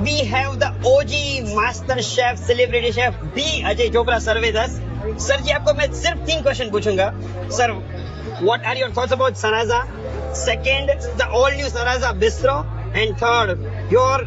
We have the OG master chef, celebrity chef B Ajay Chopra sir with us. Sir जी आपको मैं सिर्फ 3 question पूछूंगा. Sir, what are your thoughts about Saraza? Second, the all new Saraza Bistro, and third, your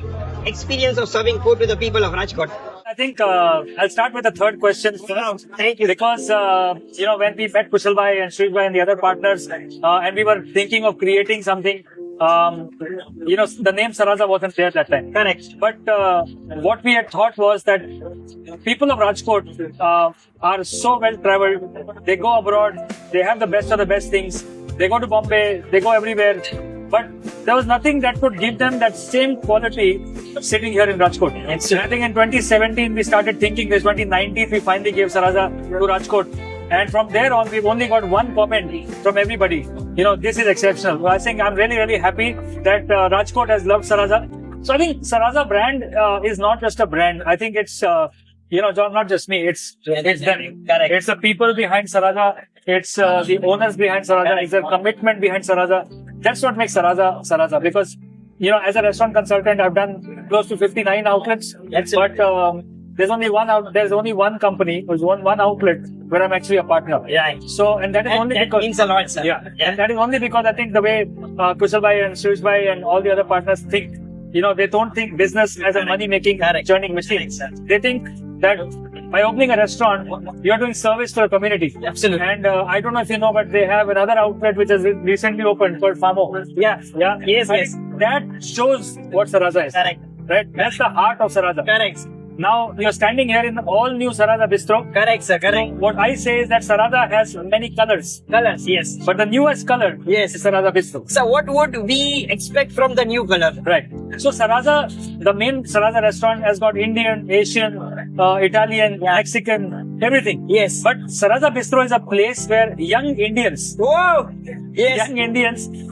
experience of serving food to the people of Rajkot. I think I'll start with the third question first. Thank you. Because, when we met Kushal Bhai and Shrij Bhai and the other partners, and we were thinking of creating something, the name Saraza wasn't there that time. Correct. But what we had thought was that people of Rajkot are so well traveled. They go abroad. They have the best of the best things. They go to Bombay. They go everywhere. But there was nothing that could give them that same quality sitting here in Rajkot. I think in 2017 we started thinking this. 2019 we finally gave Saraza to Rajkot. And from there on, we've only got one comment from everybody. This is exceptional. I think I'm really, really happy that Rajkot has loved Saraza. So I think Saraza brand is not just a brand. I think it's, John, not just me. It's them. Correct. It's the people behind Saraza. It's the owners behind Saraza. It's the commitment behind Saraza. That's what makes Saraza. Because, as a restaurant consultant, I've done close to 59 outlets. But there's only one company, there's one outlet where I'm actually a partner. Yeah. So, and that is only that because means a lot, sir. Yeah. And that is only because I think the way Kushal Bhai and Shrij Bhai and all the other partners think, they don't think business as a money-making churning machine. They think that by opening a restaurant, you're doing service to the community. Absolutely. And I don't know if you know, but they have another outlet which has recently opened called Famo. Yeah. Yes. That shows what Saraza is. Correct. Right? That's the heart of Saraza. Correct. Now, you're standing here in the all-new Saraza Bistro. Correct, sir. Correct. What I say is that Saraza has many colors. Colors, yes. But the newest color is Saraza Bistro. So what would we expect from the new color? Right. So Saraza, the main Saraza restaurant has got Indian, Asian, Italian, Mexican, everything. Yes. But Saraza Bistro is a place where young Indians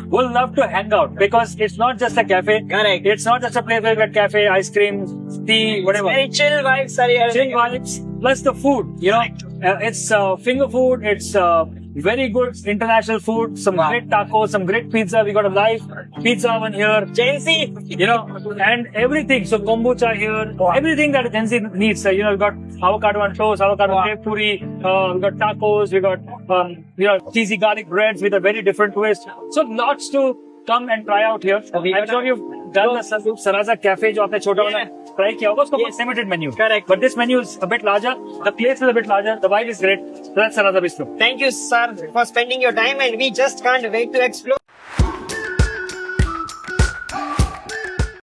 will love to hang out because it's not just a cafe. Correct. It's not just a place where you get cafe, ice cream, tea, whatever. Very chill vibes, sir. Chill vibes plus the food. It's finger food. It's very good international food. Some great tacos, some great pizza. We got a live pizza oven here. Gen Z. And everything. So kombucha here. Everything that Gen Z needs. We got avocado on toast, avocado grape puri. We got tacos. We got cheesy garlic breads with a very different twist. So lots to come and try out here. I'm sure you've done the Saraza Cafe, जो आपने छोटा वाला try किया होगा. उसका बहुत limited menu. Correct. But this menu is a bit larger. The place is a bit larger. The vibe is great. So that's Saraza Bistro. Thank you, sir, for spending your time, and we just can't wait to explore.